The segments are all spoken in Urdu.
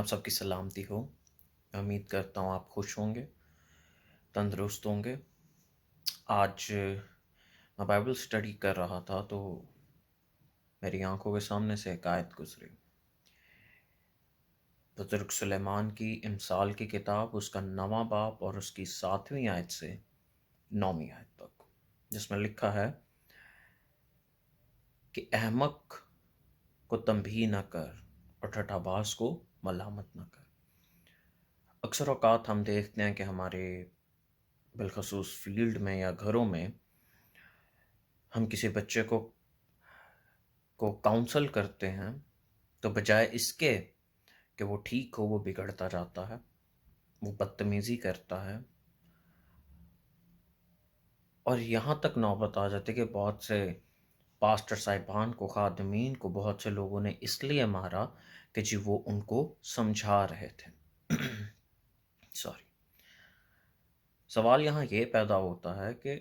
آپ سب کی سلامتی ہو۔ میں امید کرتا ہوں آپ خوش ہوں گے، تندرست ہوں گے۔ آج میں بائبل سٹڈی کر رہا تھا تو میری آنکھوں کے سامنے سے ایک آیت گزری، بزرگ سلیمان کی امثال کی کتاب، اس کا 9واں باب اور اس کی 7ویں آیت سے 9ویں آیت تک، جس میں لکھا ہے کہ احمق کو تنبیہ نہ کر اور ٹھٹھا باز کو ملامت نہ کر۔ اکثر اوقات ہم دیکھتے ہیں کہ ہمارے بالخصوص فیلڈ میں یا گھروں میں ہم کسی بچے کو کاؤنسل کرتے ہیں تو بجائے اس کے کہ وہ ٹھیک ہو، وہ بگڑتا جاتا ہے، وہ بدتمیزی کرتا ہے، اور یہاں تک نوبت آ جاتی ہے کہ بہت سے پاسٹر صاحبان کو، خادمین کو بہت سے لوگوں نے اس لیے مارا کہ جی وہ ان کو سمجھا رہے تھے۔ سوری، سوال یہاں یہ پیدا ہوتا ہے کہ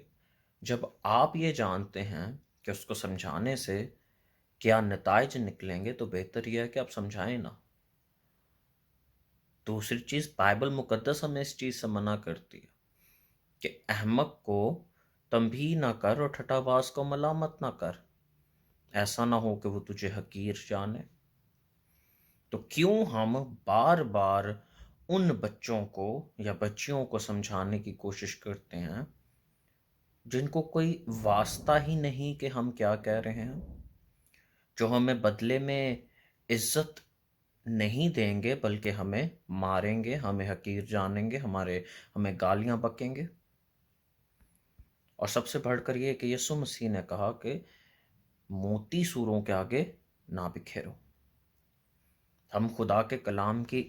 جب آپ یہ جانتے ہیں کہ اس کو سمجھانے سے کیا نتائج نکلیں گے تو بہتر یہ ہے کہ آپ سمجھائیں نہ۔ دوسری چیز، بائبل مقدس ہمیں اس چیز سے منع کرتی ہے کہ احمق کو تنبیہ نہ کر اور ٹھٹھا باز کو ملامت نہ کر، ایسا نہ ہو کہ وہ تجھے حقیر جانے۔ تو کیوں ہم بار بار ان بچوں کو یا بچیوں کو سمجھانے کی کوشش کرتے ہیں جن کو کوئی واسطہ ہی نہیں کہ ہم کیا کہہ رہے ہیں، جو ہمیں بدلے میں عزت نہیں دیں گے بلکہ ہمیں ماریں گے، ہمیں حقیر جانیں گے، ہمیں گالیاں بکیں گے۔ اور سب سے بڑھ کر یہ کہ یسوع مسیح نے کہا کہ موتی سوروں کے آگے نہ بکھیرو۔ ہم خدا کے کلام کی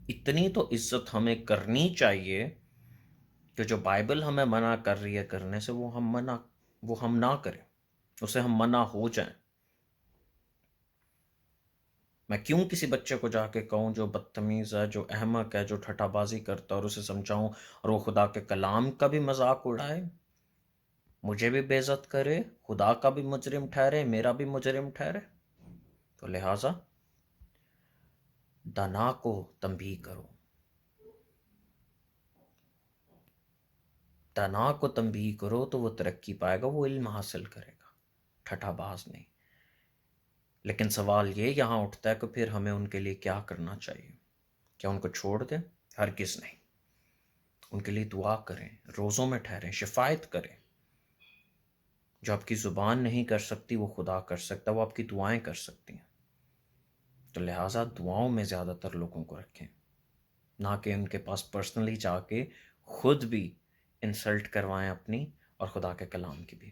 اتنی تو عزت ہمیں کرنی چاہیے کہ جو بائبل ہمیں منع کر رہی ہے کرنے سے وہ ہم نہ کریں، اسے ہم منع ہو جائیں۔ میں کیوں کسی بچے کو جا کے کہوں جو بدتمیز ہے، جو احمق ہے، جو ٹھٹھا بازی کرتا ہے، اور اسے سمجھاؤں اور وہ خدا کے کلام کا بھی مذاق اڑائے، مجھے بھی بے عزت کرے، خدا کا بھی مجرم ٹھہرے، میرا بھی مجرم ٹھہرے؟ تو لہٰذا دانا کو تنبیہ کرو، دانا کو تنبیہ کرو تو وہ ترقی پائے گا، وہ علم حاصل کرے گا، ٹھٹھا باز نہیں۔ لیکن سوال یہ یہاں اٹھتا ہے کہ پھر ہمیں ان کے لیے کیا کرنا چاہیے؟ کیا ان کو چھوڑ دیں؟ ہرگز نہیں۔ ان کے لیے دعا کریں، روزوں میں ٹھہریں، شفاعت کریں۔ جو آپ کی زبان نہیں کر سکتی وہ خدا کر سکتا، وہ آپ کی دعائیں کر سکتی ہیں۔ تو لہٰذا دعاؤں میں زیادہ تر لوگوں کو رکھیں، نہ کہ ان کے پاس پرسنلی جا کے خود بھی انسلٹ کروائیں اپنی اور خدا کے کلام کی بھی۔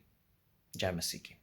جے مسیح کی۔